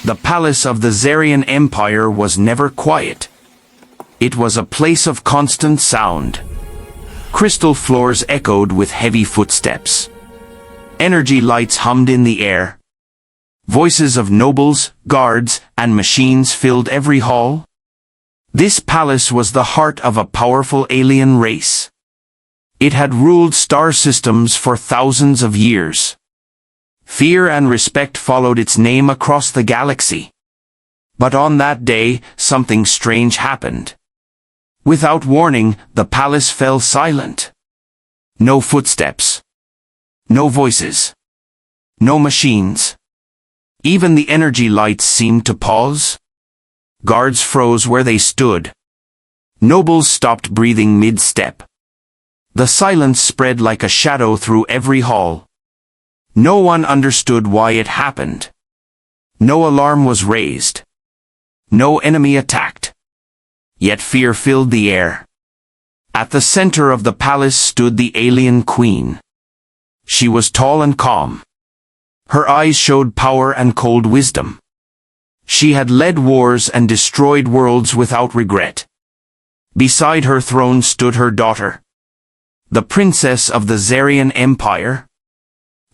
The palace of the Zarian Empire was never quiet. It was a place of constant sound. Crystal floors echoed with heavy footsteps. Energy lights hummed in the air. Voices of nobles, guards, and machines filled every hall. This palace was the heart of a powerful alien race. It had ruled star systems for thousands of years. Fear and respect followed its name across the galaxy. But on that day, something strange happened. Without warning, the palace fell silent. No footsteps. No voices. No machines. Even the energy lights seemed to pause. Guards froze where they stood. Nobles stopped breathing mid-step. The silence spread like a shadow through every hall. No one understood why it happened. No alarm was raised. No enemy attacked. Yet fear filled the air. At the center of the palace stood the alien queen. She was tall and calm. Her eyes showed power and cold wisdom. She had led wars and destroyed worlds without regret. Beside her throne stood her daughter, the princess of the Zarian Empire.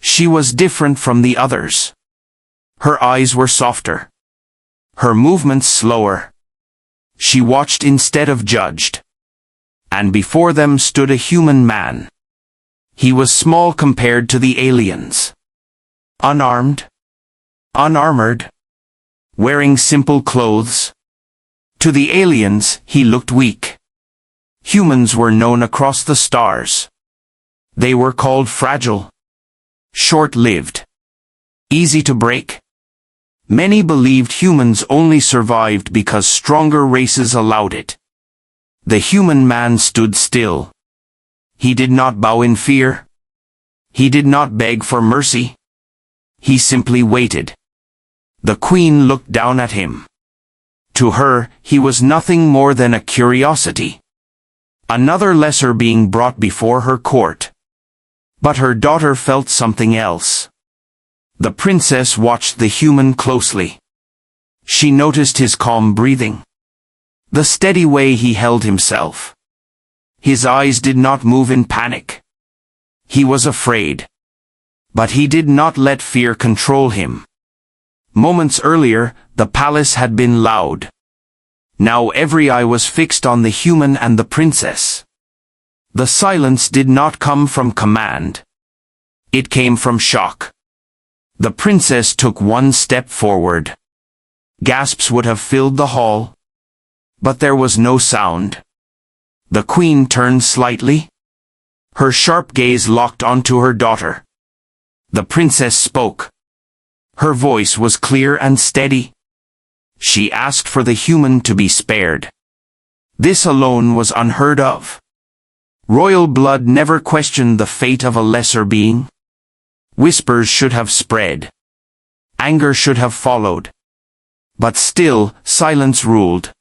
She was different from the others. Her eyes were softer. Her movements slower. She watched instead of judged. And before them stood a human man. He was small compared to the aliens. Unarmed. Unarmored. Wearing simple clothes. To the aliens, he looked weak. Humans were known across the stars. They were called fragile. Short-lived. Easy to break. Many believed humans only survived because stronger races allowed it. The human man stood still. He did not bow in fear. He did not beg for mercy. He simply waited. The queen looked down at him. To her, he was nothing more than a curiosity. Another lesser being brought before her court. But her daughter felt something else. The princess watched the human closely. She noticed his calm breathing. The steady way he held himself. His eyes did not move in panic. He was afraid. But he did not let fear control him. Moments earlier, the palace had been loud. Now every eye was fixed on the human and the princess. The silence did not come from command. It came from shock. The princess took one step forward. Gasps would have filled the hall. But there was no sound. The queen turned slightly. Her sharp gaze locked onto her daughter. The princess spoke. Her voice was clear and steady. She asked for the human to be spared. This alone was unheard of. Royal blood never questioned the fate of a lesser being. Whispers should have spread. Anger should have followed. But still, silence ruled.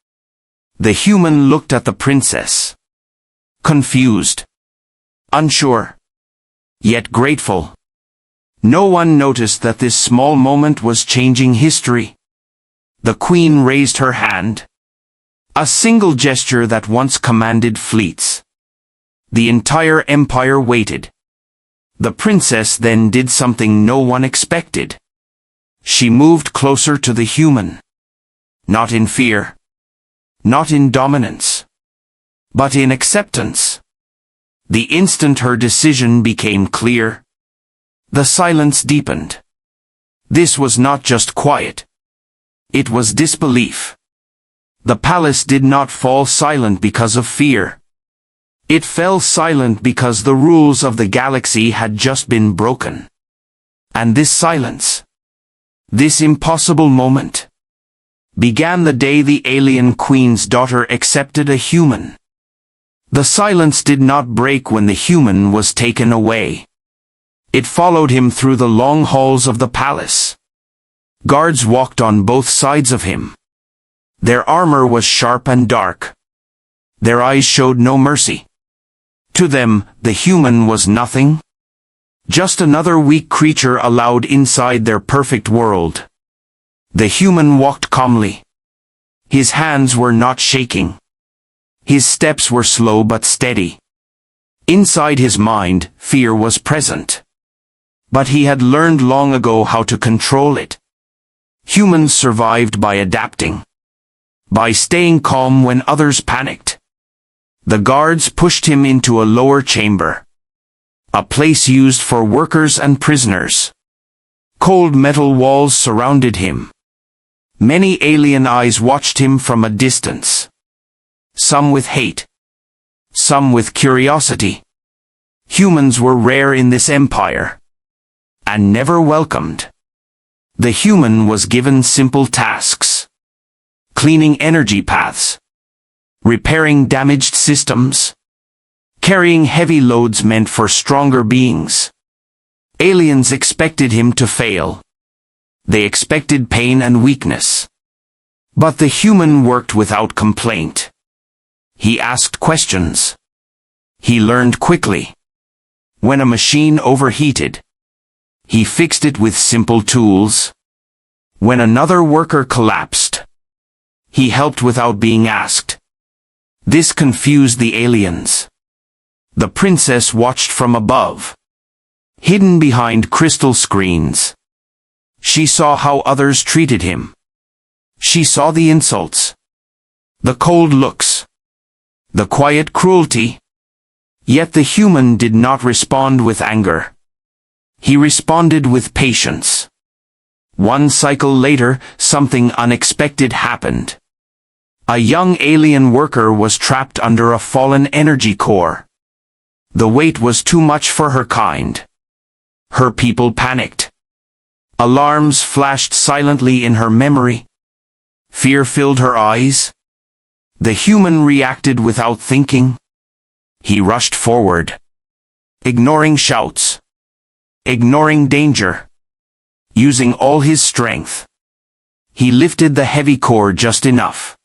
The human looked at the princess. Confused. Unsure. Yet grateful. No one noticed that this small moment was changing history. The queen raised her hand. A single gesture that once commanded fleets. The entire empire waited. The princess then did something no one expected. She moved closer to the human. Not in fear. Not in dominance. But in acceptance. The instant her decision became clear, the silence deepened. This was not just quiet. It was disbelief. The palace did not fall silent because of fear. It fell silent because the rules of the galaxy had just been broken. And this silence, this impossible moment, began the day the alien queen's daughter accepted a human. The silence did not break when the human was taken away. It followed him through the long halls of the palace. Guards walked on both sides of him. Their armor was sharp and dark. Their eyes showed no mercy. To them, the human was nothing. Just another weak creature allowed inside their perfect world. The human walked calmly. His hands were not shaking. His steps were slow but steady. Inside his mind, fear was present. But he had learned long ago how to control it. Humans survived by adapting. By staying calm when others panicked. The guards pushed him into a lower chamber. A place used for workers and prisoners. Cold metal walls surrounded him. Many alien eyes watched him from a distance. Some with hate. Some with curiosity. Humans were rare in this empire. And never welcomed. The human was given simple tasks. Cleaning energy paths. Repairing damaged systems. Carrying heavy loads meant for stronger beings. Aliens expected him to fail. They expected pain and weakness. But the human worked without complaint. He asked questions. He learned quickly. When a machine overheated, he fixed it with simple tools. When another worker collapsed, he helped without being asked. This confused the aliens. The princess watched from above. Hidden behind crystal screens. She saw how others treated him. She saw the insults. The cold looks. The quiet cruelty. Yet the human did not respond with anger. He responded with patience. One cycle later, something unexpected happened. A young alien worker was trapped under a fallen energy core. The weight was too much for her kind. Her people panicked. Alarms flashed silently in her memory. Fear filled her eyes. The human reacted without thinking. He rushed forward. Ignoring shouts. Ignoring danger. Using all his strength. He lifted the heavy core just enough.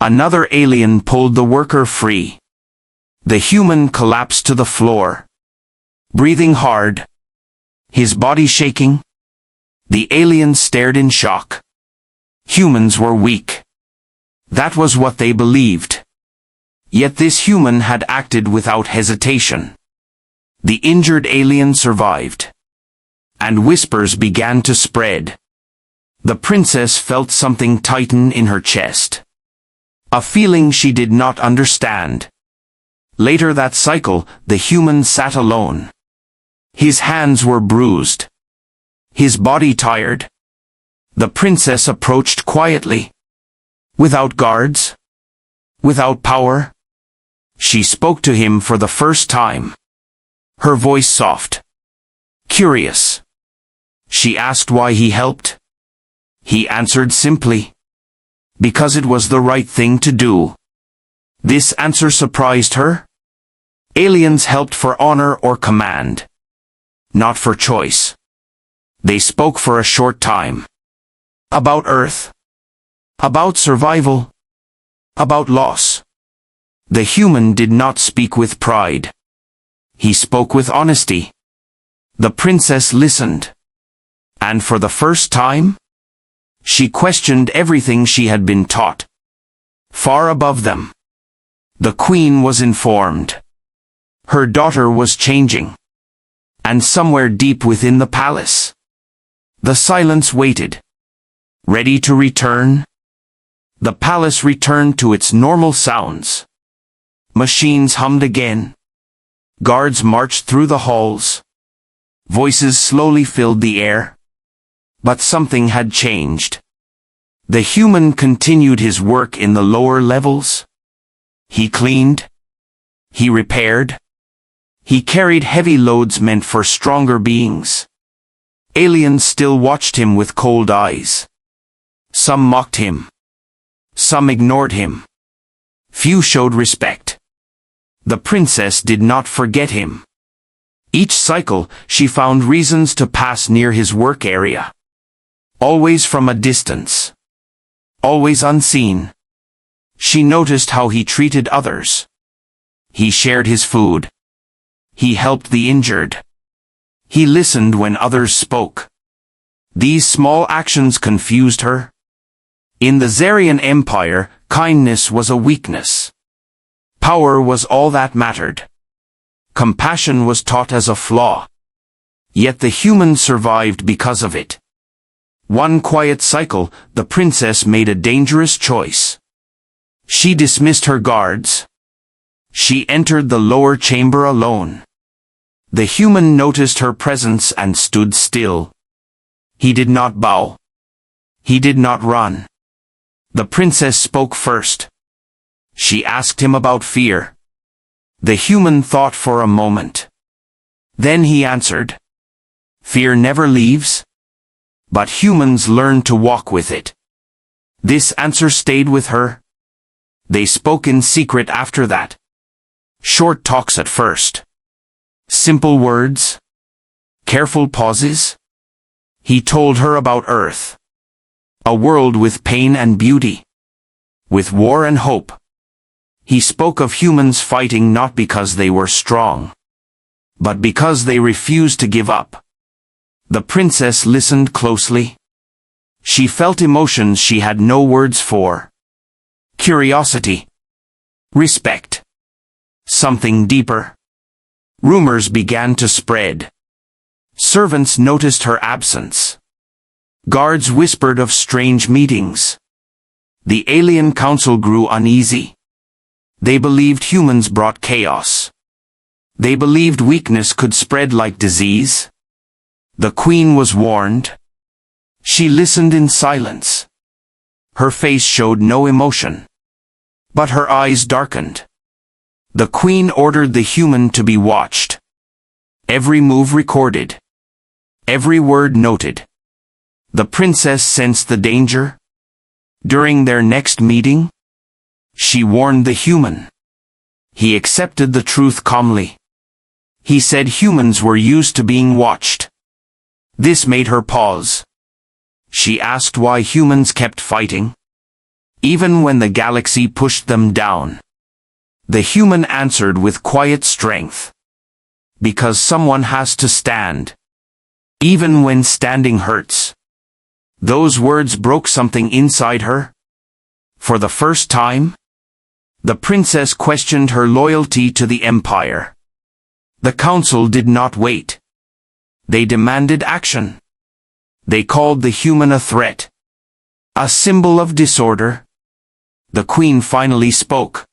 Another alien pulled the worker free. The human collapsed to the floor. Breathing hard. His body shaking. The alien stared in shock. Humans were weak. That was what they believed. Yet this human had acted without hesitation. The injured alien survived. And whispers began to spread. The princess felt something tighten in her chest. A feeling she did not understand. Later that cycle, the human sat alone. His hands were bruised. His body tired. The princess approached quietly. Without guards. Without power. She spoke to him for the first time. Her voice soft. Curious. She asked why he helped. He answered simply. Because it was the right thing to do. This answer surprised her. Aliens helped for honor or command. Not for choice. They spoke for a short time. About Earth. About survival. About loss. The human did not speak with pride. He spoke with honesty. The princess listened. And for the first time, she questioned everything she had been taught. Far above them, the queen was informed. Her daughter was changing. And somewhere deep within the palace, the silence waited. Ready to return? The palace returned to its normal sounds. Machines hummed again. Guards marched through the halls. Voices slowly filled the air. But something had changed. The human continued his work in the lower levels. He cleaned. He repaired. He carried heavy loads meant for stronger beings. Aliens still watched him with cold eyes. Some mocked him. Some ignored him. Few showed respect. The princess did not forget him. Each cycle, she found reasons to pass near his work area. Always from a distance. Always unseen. She noticed how he treated others. He shared his food. He helped the injured. He listened when others spoke. These small actions confused her. In the Zarian Empire, kindness was a weakness. Power was all that mattered. Compassion was taught as a flaw. Yet the humans survived because of it. One quiet cycle, the princess made a dangerous choice. She dismissed her guards. She entered the lower chamber alone. The human noticed her presence and stood still. He did not bow. He did not run. The princess spoke first. She asked him about fear. The human thought for a moment. Then he answered. Fear never leaves. But humans learn to walk with it. This answer stayed with her. They spoke in secret after that. Short talks at first. Simple words. Careful pauses. He told her about Earth. A world with pain and beauty. With war and hope. He spoke of humans fighting not because they were strong, but because they refused to give up. The princess listened closely. She felt emotions she had no words for. Curiosity. Respect. Something deeper. Rumors began to spread. Servants noticed her absence. Guards whispered of strange meetings. The alien council grew uneasy. They believed humans brought chaos. They believed weakness could spread like disease. The queen was warned. She listened in silence. Her face showed no emotion. But her eyes darkened. The queen ordered the human to be watched. Every move recorded. Every word noted. The princess sensed the danger. During their next meeting, she warned the human. He accepted the truth calmly. He said humans were used to being watched. This made her pause. She asked why humans kept fighting, even when the galaxy pushed them down. The human answered with quiet strength. Because someone has to stand. Even when standing hurts. Those words broke something inside her. For the first time, the princess questioned her loyalty to the empire. The council did not wait. They demanded action. They called the human a threat. A symbol of disorder. The queen finally spoke.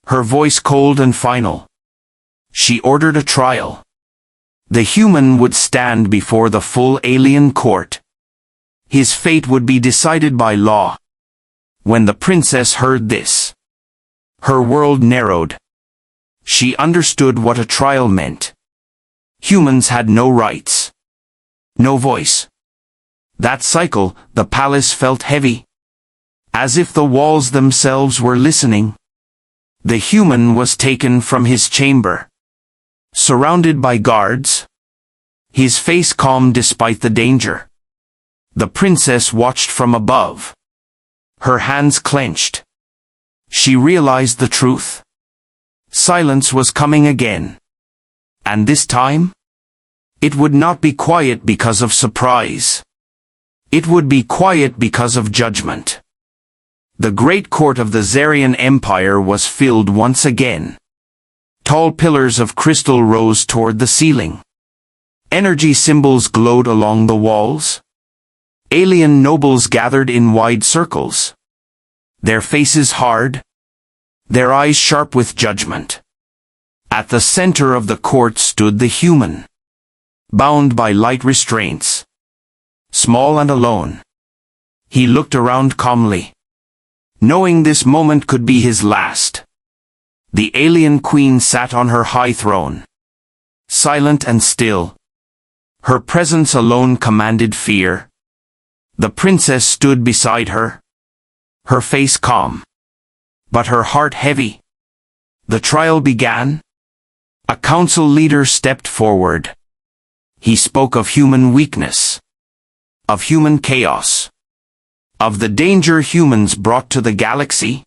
Her voice cold and final. She ordered a trial. The human would stand before the full alien court. His fate would be decided by law. When the princess heard this, her world narrowed. She understood what a trial meant. Humans had no rights. No voice. That cycle, the palace felt heavy. As if the walls themselves were listening. The human was taken from his chamber. Surrounded by guards. His face calm despite the danger. The princess watched from above. Her hands clenched. She realized the truth. Silence was coming again. And this time, it would not be quiet because of surprise. It would be quiet because of judgment. The great court of the Zarian Empire was filled once again. Tall pillars of crystal rose toward the ceiling. Energy symbols glowed along the walls. Alien nobles gathered in wide circles. Their faces hard. Their eyes sharp with judgment. At the center of the court stood the human. Bound by light restraints. Small and alone. He looked around calmly. Knowing this moment could be his last. The alien queen sat on her high throne. Silent and still. Her presence alone commanded fear. The princess stood beside her. Her face calm. But her heart heavy. The trial began. A council leader stepped forward. He spoke of human weakness. Of human chaos. Of the danger humans brought to the galaxy.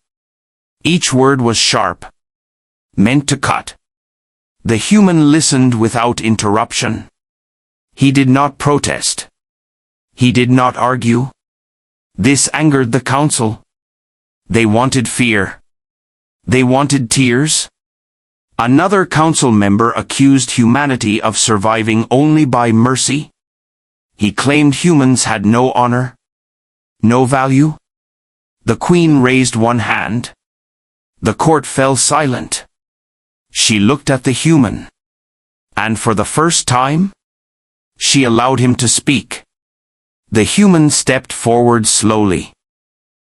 Each word was sharp. Meant to cut. The human listened without interruption. He did not protest. He did not argue. This angered the council. They wanted fear. They wanted tears. Another council member accused humanity of surviving only by mercy. He claimed humans had no honor, no value. The queen raised one hand. The court fell silent. She looked at the human. And for the first time, she allowed him to speak. The human stepped forward slowly.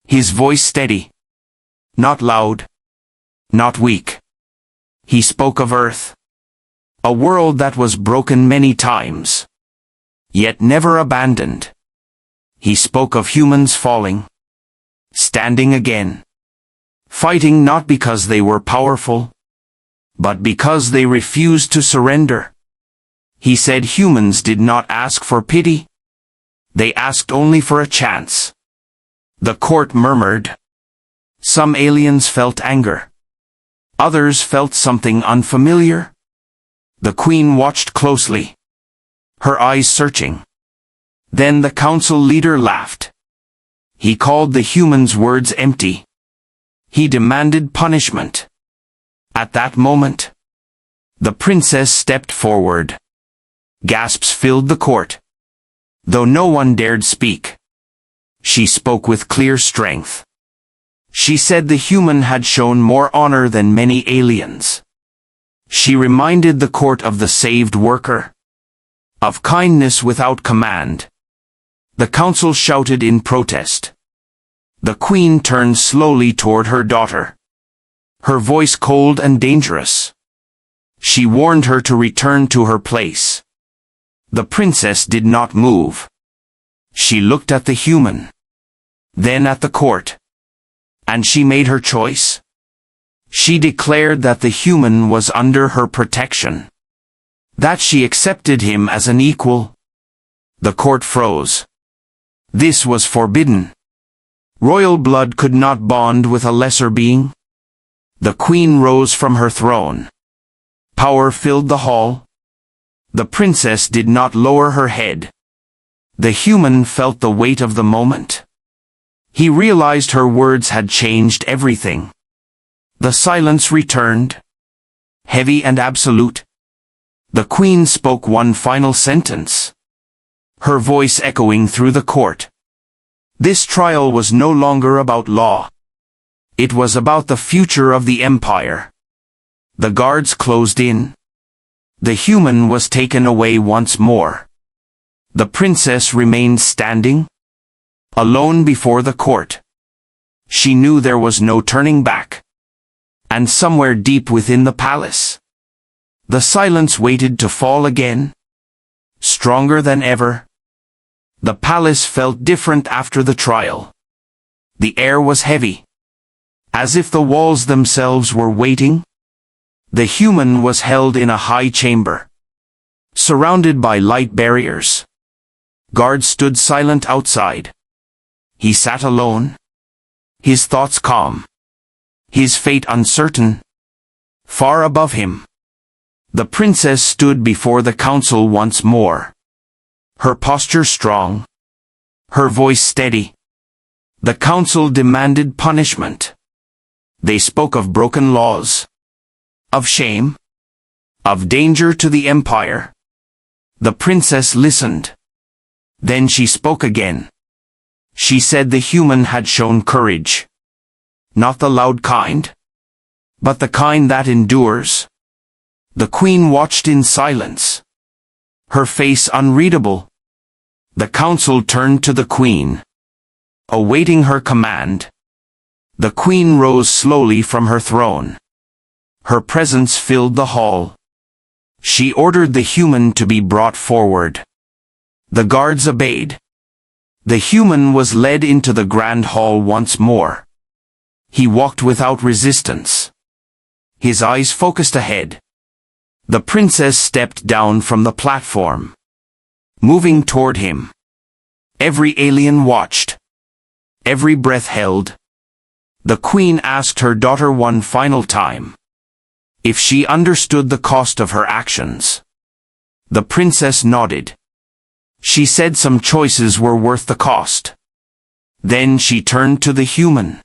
His voice steady. Not loud. Not weak. He spoke of Earth. A world that was broken many times, yet never abandoned. He spoke of humans falling, standing again, fighting not because they were powerful, but because they refused to surrender. He said humans did not ask for pity. They asked only for a chance. The court murmured. Some aliens felt anger. Others felt something unfamiliar. The queen watched closely, her eyes searching. Then the council leader laughed. He called the humans' words empty. He demanded punishment. At that moment, the princess stepped forward. Gasps filled the court. Though no one dared speak, she spoke with clear strength. She said the human had shown more honor than many aliens. She reminded the court of the saved worker, of kindness without command. The council shouted in protest. The queen turned slowly toward her daughter, her voice cold and dangerous. She warned her to return to her place. The princess did not move. She looked at the human, then at the court. And she made her choice. She declared that the human was under her protection, that she accepted him as an equal. The court froze. This was forbidden. Royal blood could not bond with a lesser being. The queen rose from her throne. Power filled the hall. The princess did not lower her head. The human felt the weight of the moment. He realized her words had changed everything. The silence returned, heavy and absolute. The queen spoke one final sentence, her voice echoing through the court. This trial was no longer about law. It was about the future of the empire. The guards closed in. The human was taken away once more. The princess remained standing, alone before the court. She knew there was no turning back. And somewhere deep within the palace, the silence waited to fall again, stronger than ever. The palace felt different after the trial. The air was heavy, as if the walls themselves were waiting. The human was held in a high chamber, surrounded by light barriers. Guards stood silent outside. He sat alone, his thoughts calm, his fate uncertain. Far above him, the princess stood before the council once more, her posture strong, her voice steady. The council demanded punishment. They spoke of broken laws, of shame, of danger to the empire. The princess listened. Then she spoke again. She said the human had shown courage. Not the loud kind, but the kind that endures. The queen watched in silence, her face unreadable. The council turned to the queen, awaiting her command. The queen rose slowly from her throne. Her presence filled the hall. She ordered the human to be brought forward. The guards obeyed. The human was led into the grand hall once more. He walked without resistance, his eyes focused ahead. The princess stepped down from the platform, moving toward him. Every alien watched, every breath held. The queen asked her daughter one final time if she understood the cost of her actions. The princess nodded. She said some choices were worth the cost. Then she turned to the human.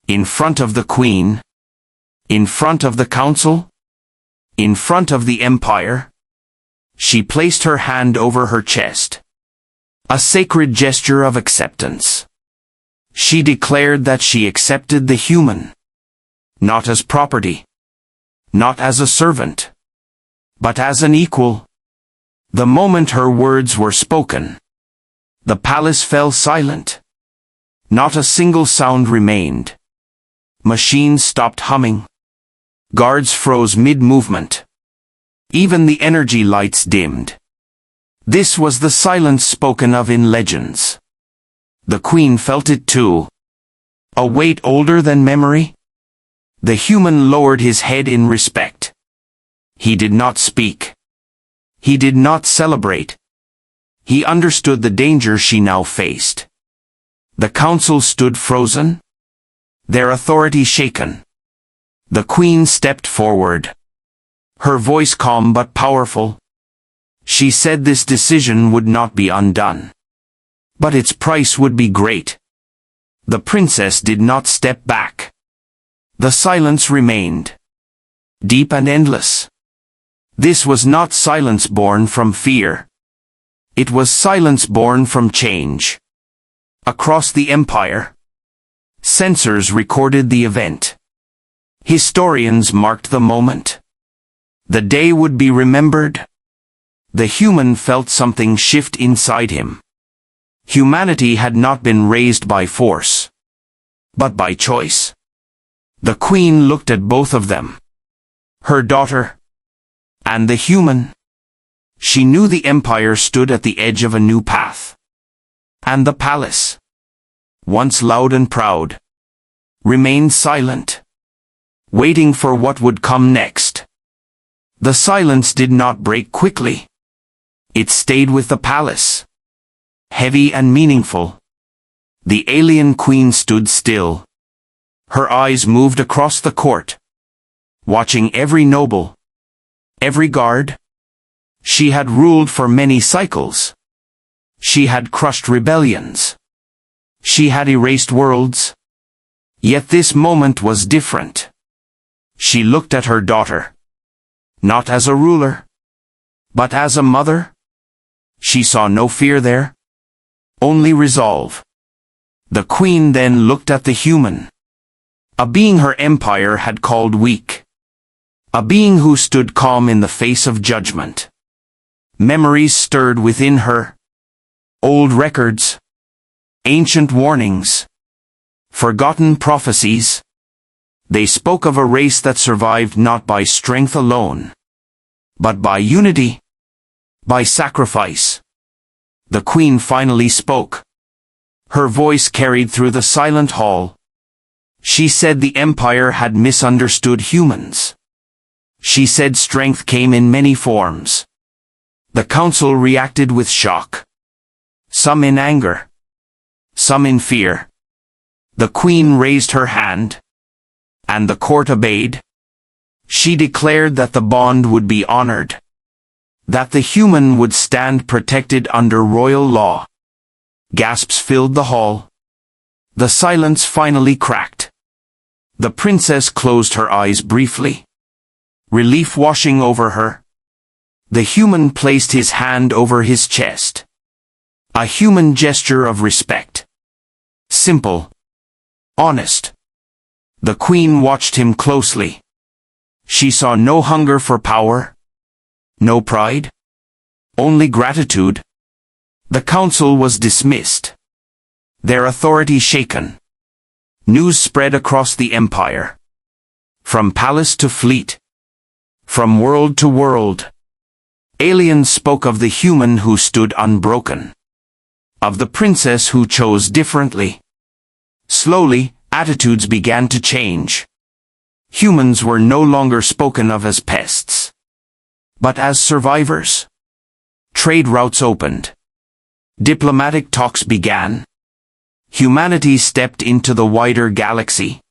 In front of the queen? In front of the council? In front of the empire? She placed her hand over her chest. A sacred gesture of acceptance. She declared that she accepted the human. Not as property. Not as a servant. But as an equal. The moment her words were spoken, the palace fell silent. Not a single sound remained. Machines stopped humming. Guards froze mid-movement. Even the energy lights dimmed. This was the silence spoken of in legends. The queen felt it too. A weight older than memory? The human lowered his head in respect. He did not speak. He did not celebrate. He understood the danger she now faced. The council stood frozen, their authority shaken. The queen stepped forward. Her voice calm but powerful. She said this decision would not be undone. But its price would be great. The princess did not step back. The silence remained. Deep and endless. This was not silence born from fear. It was silence born from change. Across the empire, censors recorded the event. Historians marked the moment. The day would be remembered. The human felt something shift inside him. Humanity had not been raised by force, but by choice. The queen looked at both of them. Her daughter, and the human. She knew the empire stood at the edge of a new path. And the palace, once loud and proud, remained silent, waiting for what would come next. The silence did not break quickly. It stayed with the palace, heavy and meaningful. The alien queen stood still. Her eyes moved across the court, watching every noble, every guard. She had ruled for many cycles. She had crushed rebellions. She had erased worlds. Yet this moment was different. She looked at her daughter, not as a ruler, but as a mother. She saw no fear there, only resolve. The queen then looked at the human, a being her empire had called weak, a being who stood calm in the face of judgment. Memories stirred within her, old records, ancient warnings, forgotten prophecies. They spoke of a race that survived not by strength alone, but by unity, by sacrifice. The queen finally spoke. Her voice carried through the silent hall. She said the empire had misunderstood humans. She said strength came in many forms. The council reacted with shock. Some in anger, some in fear. The queen raised her hand, and the court obeyed. She declared that the bond would be honored, that the human would stand protected under royal law. Gasps filled the hall. The silence finally cracked. The princess closed her eyes briefly, relief washing over her. The human placed his hand over his chest. A human gesture of respect. Simple. Honest. The queen watched him closely. She saw no hunger for power. No pride. Only gratitude. The council was dismissed, their authority shaken. News spread across the empire. From palace to fleet. From world to world. Aliens spoke of the human who stood unbroken. Of the princess who chose differently. Slowly, attitudes began to change. Humans were no longer spoken of as pests, but as survivors. Trade routes opened. Diplomatic talks began. Humanity stepped into the wider galaxy.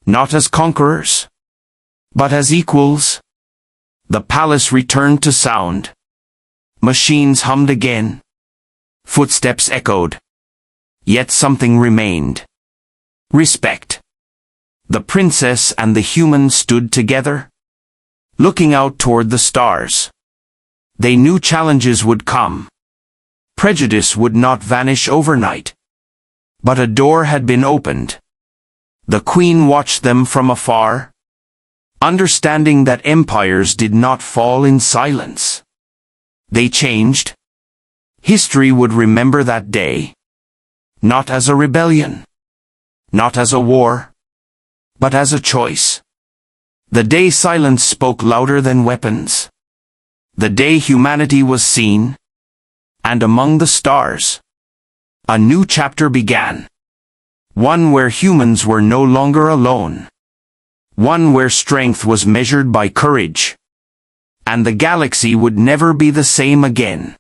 Not as conquerors, but as equals. The palace returned to sound. Machines hummed again. Footsteps echoed. Yet something remained. Respect. The princess and the human stood together, looking out toward the stars. They knew challenges would come. Prejudice would not vanish overnight. But a door had been opened. The queen watched them from afar, understanding that empires did not fall in silence. They changed. History would remember that day. Not as a rebellion. Not as a war. But as a choice. The day silence spoke louder than weapons. The day humanity was seen. And among the stars, a new chapter began. One where humans were no longer alone. One where strength was measured by courage. And the galaxy would never be the same again.